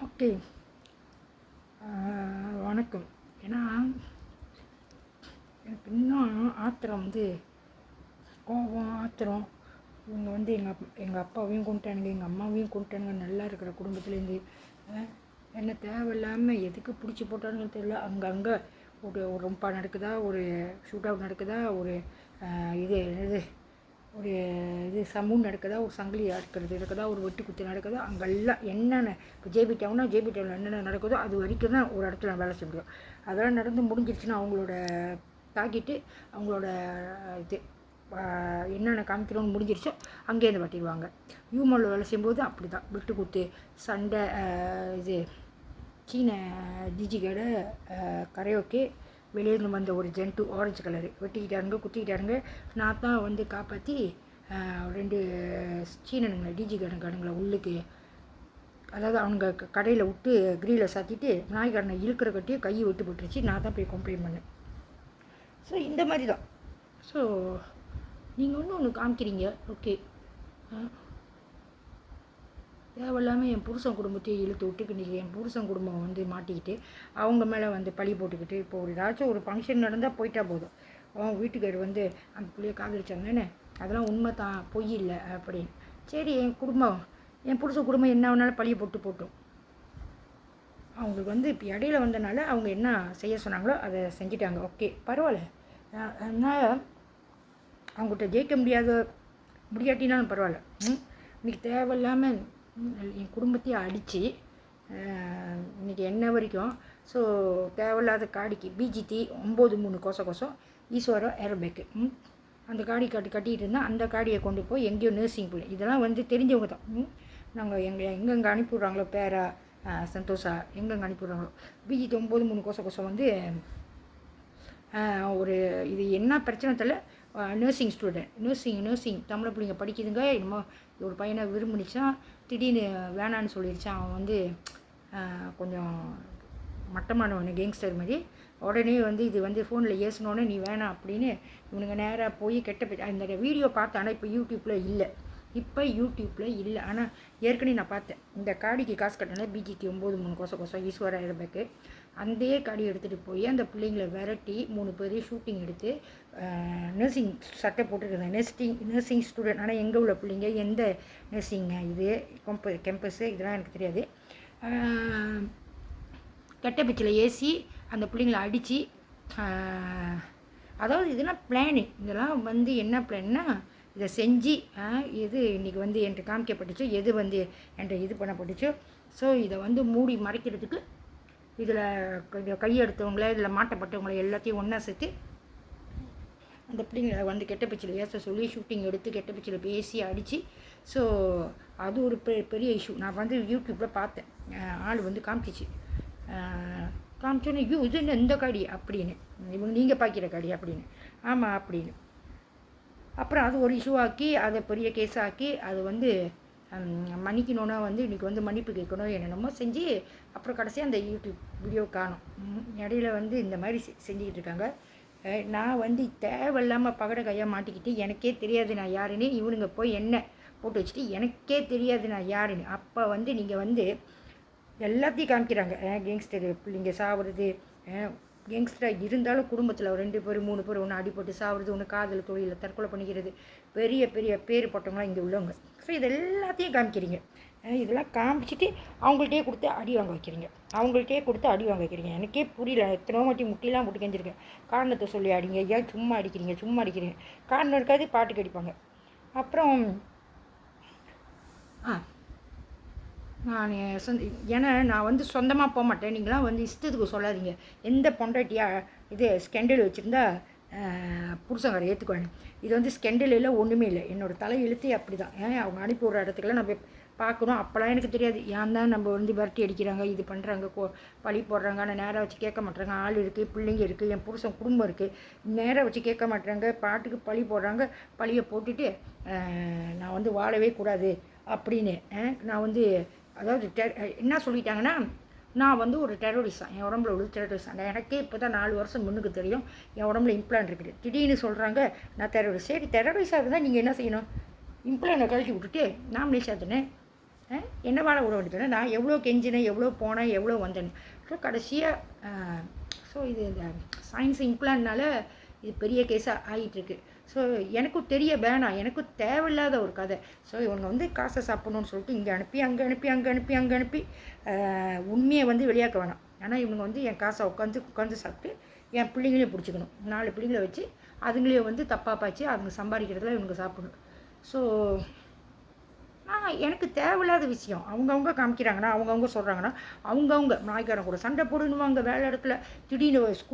Okay. வணக்கம். ஏன்னா எனக்கு இன்னும் ஆத்திரம் கோபம் ஆத்திரம். இவங்க எங்கள் அப்பாவையும் கொண்டுட்டானுங்க, எங்கள் அம்மாவையும் கொண்டுட்டானுங்க. நல்லா இருக்கிற குடும்பத்துலேருந்து என்ன தேவையில்லாமல் எதுக்கு பிடிச்சி போட்டானுங்கன்னு தெரியல. அங்கங்கே ஒரு ரொம்பா நடக்குதா, ஒரு ஷூட் அவுட் நடக்குதா, ஒரு இது ஒரு சமூன் நடக்குதா, ஒரு சங்கிலி நடக்குதா, ஒரு வெட்டு குத்து நடக்குதா, அங்கெல்லாம் என்னென்ன இப்போ ஜேபி டவுனில் என்னென்ன நடக்குதோ அது வரைக்கும் தான் ஒரு இடத்துல வேலை செய்ய முடியும். அதெல்லாம் நடந்து முடிஞ்சிருச்சுன்னா அவங்களோட தாக்கிட்டு அவங்களோட இது என்னென்ன காமிக்கணும்னு முடிஞ்சிருச்சோ அங்கேருந்து வட்டிடுவாங்க. ஹியூமனில் வேலை செய்யும்போது அப்படி தான் வெட்டு குத்து சண்டை. சீன டிஜி கடை கரையோக்கே வெளியிருந்து வந்த ஒரு ஜென்ட்டு ஆரஞ்சு கலரு வெட்டிக்கிட்டாருங்க, குத்திக்கிட்டாருங்க. நான் தான் காப்பாற்றி 2 சீனனுங்களை டிஜி கடைங்களை உள்ளுக்கு, அதாவது அவங்க கடையில் விட்டு கிரீலை சாத்திட்டு நாய்க்காரனை இழுக்கிற கட்டியே கையை விட்டு போட்டுருச்சு. நான் தான் போய் கம்ப்ளைண்ட் பண்ணேன். ஸோ இந்த மாதிரி தான். ஸோ நீங்கள் ஒன்று காமிக்கிறீங்க. ஓகே, தேவையில்லாமல் என் புருஷன் குடும்பத்தையும் இழுத்து விட்டுக்கு இன்றைக்கி என் புருஷன் குடும்பம் மாட்டிக்கிட்டு அவங்க மேலே பழி போட்டுக்கிட்டு இப்போ ஏதாச்சும் ஒரு ஃபங்க்ஷன் நடந்தால் போயிட்டா போதும். அவன் வீட்டுக்கார் அந்த பிள்ளைய காதலிச்சாங்கன்னு அதெல்லாம் உண்மை தான், பொய் இல்லை அப்படின்னு. சரி, என் புருஷன் குடும்பம் என்ன வேணாலும் பழியை போட்டோம். அவங்களுக்கு இப்போ இடையில வந்தனால அவங்க என்ன செய்ய சொன்னாங்களோ அதை செஞ்சிட்டாங்க. ஓகே, பரவாயில்ல. அதனால் அவங்ககிட்ட ஜெயிக்க முடியாட்டினாலும் பரவாயில்ல. இன்றைக்கி தேவையில்லாமல் என் குடும்பத்தையும் அடித்து இன்றைக்கி என்ன வரைக்கும். ஸோ தேவையில்லாத காடிக்கு பிஜிடி 93 கோசம் ஈஸ்வரம் ஏர்பேக்கு அந்த காடி கட்டிகிட்டு இருந்தால் அந்த காடியை கொண்டு போய் எங்கேயோ நர்சிங் பிள்ளை இதெல்லாம் தெரிஞ்சவங்க தான். நாங்கள் எங்கெங்கே அனுப்பிவிட்றாங்களோ பேரா சந்தோஷா எங்கெங்கே அனுப்பிவிட்றாங்களோ பிஜிடி 93 கோசம் ஒரு இது என்ன பிரச்சனை தெரியல. நர்சிங் ஸ்டூடெண்ட் நர்சிங் தமிழை பிள்ளைங்க படிக்குதுங்க. என்னமோ ஒரு பையனை விரும்பினிச்சான், திடீர்னு வேணான்னு சொல்லிடுச்சான். அவன் கொஞ்சம் மட்டமானவனு கேங்ஸ்டர் மாதிரி. உடனே இது ஃபோனில் ஏசினோடனே நீ வேணாம் அப்படின்னு இவனுங்க நேராக போய் அந்த வீடியோ பார்த்தேன். ஆனால் இப்போ யூடியூப்பில் இல்லை. ஆனால் ஏற்கனவே நான் பார்த்தேன். இந்த காடிக்கு காசு கட்டினா பிஜிடி 93 கோசம் ஈஸ்வரா ஏர்பேக்கு அந்த காடி எடுத்துகிட்டு போய் அந்த பிள்ளைங்களை விரட்டி 3 பேர் ஷூட்டிங் எடுத்து நர்சிங் சட்டை போட்டுருக்குறாங்க. Nursing student. ஆனால் எங்கே உள்ள பிள்ளைங்க, எந்த நர்சிங்க இது கேம்பஸ்ஸு இதெல்லாம் எனக்கு தெரியாது. கெட்ட பிச்சில் ஏசி அந்த பிள்ளைங்களை அடித்து, அதாவது இதெல்லாம் பிளானு. இதெல்லாம் என்ன பிளான்னா இதை செஞ்சு எது இன்றைக்கி என்கிட்ட காமிக்கப்பட்டுச்சோ, எது என்கிட்ட இது பண்ணப்பட்டுச்சோ, ஸோ இதை மூடி மறைக்கிறதுக்கு இதில் கையெடுத்தவங்கள இதில் மாட்டப்பட்டவங்களை எல்லாத்தையும் ஒன்றா சேர்த்து அந்த பிள்ளைங்களை கெட்ட பிச்சில் ஏச சொல்லி ஷூட்டிங் எடுத்து கெட்ட பிச்சில் பேசி அடித்து. ஸோ அது ஒரு பெரிய இஷ்யூ. நான் யூடியூப்பில் பார்த்தேன். ஆள் காமிச்சிச்சு. காமிச்சோன்னே இது என்ன இந்த காடி அப்படின்னு, இவங்க நீங்கள் பார்க்குற காடி அப்படின்னு. ஆமாம் அப்படின்னு. அப்புறம் அது ஒரு இஷ்யூ ஆக்கி அதை பெரிய கேஸ் ஆக்கி அது மன்னிக்கணுன்னா இன்றைக்கி மன்னிப்பு கேட்கணும் என்னென்னமோ செஞ்சு அப்புறம் கடைசியாக அந்த யூடியூப் வீடியோ காணும். இடையில இந்த மாதிரி செஞ்சுக்கிட்டு இருக்காங்க. நான் தேவையில்லாமல் பகட கையாக மாட்டிக்கிட்டு எனக்கே தெரியாது நான் யாருன்னு. இவனுங்க போய் என்ன போட்டு வச்சுட்டு எனக்கே தெரியாது நான் யாருன்னு. அப்போ நீங்கள் எல்லாத்தையும் காமிக்கிறாங்க. கேங்ஸ்டர் பிள்ளைங்க சாவுறது, கேங்ஸ்டராக இருந்தாலும் குடும்பத்தில் 2 பேர் 3 பேர் ஒன்று அடிப்பட்டு சாவுறது, ஒன்று காதல் தொழிலில் தற்கொலை பண்ணிக்கிறது, பெரிய பெரிய பேர் போட்டவங்களாம் இங்கே உள்ளவங்க. ஸோ இது எல்லாத்தையும் காமிக்கிறீங்க. இதெல்லாம் காமிச்சிட்டு அவங்கள்ட்டே கொடுத்து அடி வாங்க வைக்கிறீங்க. எனக்கே புரியல. எத்தனோ வாட்டி முட்டிலாம் போட்டு கெஞ்சிருக்கேன். காரணத்தை சொல்லி அடிங்க, ஏன் சும்மா அடிக்கிறீங்க. காரணம் இருக்காது, பாட்டுக்கு அடிப்பாங்க. அப்புறம் ஏன்னா நான் சொந்தமாக போக மாட்டேன். நீங்களாம் இஷ்டத்துக்கு சொல்லாதீங்க. எந்த பொண்டாட்டியாக இது ஸ்கெண்டல் வச்சுருந்தா புருஷங்காரை ஏற்றுக்குவாங்க. இது ஸ்கெண்டல் இல்லை, ஒன்றுமே இல்லை. என்னோடய தலை எழுத்தே அப்படி தான். அவங்க அனுப்பி விட்ற இடத்துக்குலாம் நம்ம பார்க்கணும். அப்போலாம் எனக்கு தெரியாது. ஏன் தான் நம்ம விரட்டி அடிக்கிறாங்க, இது பண்ணுறாங்க, பழி போடுறாங்க. ஆனால் நேராக வச்சு கேட்க மாட்டேறாங்க. ஆள் இருக்குது, பிள்ளைங்க இருக்குது, என் புருஷன் குடும்பம் இருக்குது. நேராக வச்சு கேட்க மாட்டேறாங்க, பாட்டுக்கு பழி போடுறாங்க. பழியை போட்டுட்டு நான் வாழவே கூடாது அப்படின்னு நான் அதாவது என்ன சொல்லிட்டாங்கன்னா, நான் ஒரு டெரரிஸ்ட் தான். என் உடம்புல உள்ள டெரரிஸ்ட் தான். எனக்கே இப்போ தான் 4 வருஷம் முன்னுக்கு தெரியும் என் உடம்புல இம்ப்ளான்ட் இருக்குது. திடீர்னு சொல்கிறாங்க நான் டெரரிஸ்ட். சரி, டெரரிஸ்டாக இருந்தால் நீங்கள் என்ன செய்யணும்? இம்ப்ளான்ட்டை கழிச்சு விட்டுட்டு நாமினேஷன் தானே என்ன வாழ விட வேண்டியது. நான் எவ்வளோ கெஞ்சினேன், எவ்வளோ போனேன், எவ்வளோ வந்தேன்னு. ஸோ கடைசியாக ஸோ இது இந்த சயின்ஸ் இம்ப்ளான்ட்னால இது பெரிய கேஸாக ஆகிட்டுருக்கு. ஸோ எனக்கும் தெரிய வேணாம், எனக்கும் தேவையில்லாத ஒரு கதை. ஸோ இவங்க வந்து காசை சாப்பிட்ணுன்னு சொல்லிட்டு இங்கே அனுப்பி அங்கே அனுப்பி அங்கே அனுப்பி அங்கே அனுப்பி உண்மையை வந்து வெளியாக்க வேணாம். ஆனால் இவங்க வந்து என் காசை உட்காந்து சாப்பிட்டு என் பிள்ளைங்களையும் பிடிச்சிக்கணும். 4 பிள்ளைங்களை வச்சு அதுங்களையும் வந்து தப்பாக பாய்ச்சி அவங்க சம்பாதிக்கிறதுல இவங்க சாப்பிடணும். ஸோ எனக்கு தேவையில்லாத விஷயம் அவங்கவுங்க காமிக்கிறாங்கன்னா, அவங்கவுங்க சொல்கிறாங்கன்னா, அவங்கவுங்க நாய்க்காரன் கூட சண்டை போடணுவாங்க வேலை இடத்துல. திடீர்னு ஸ்கூல்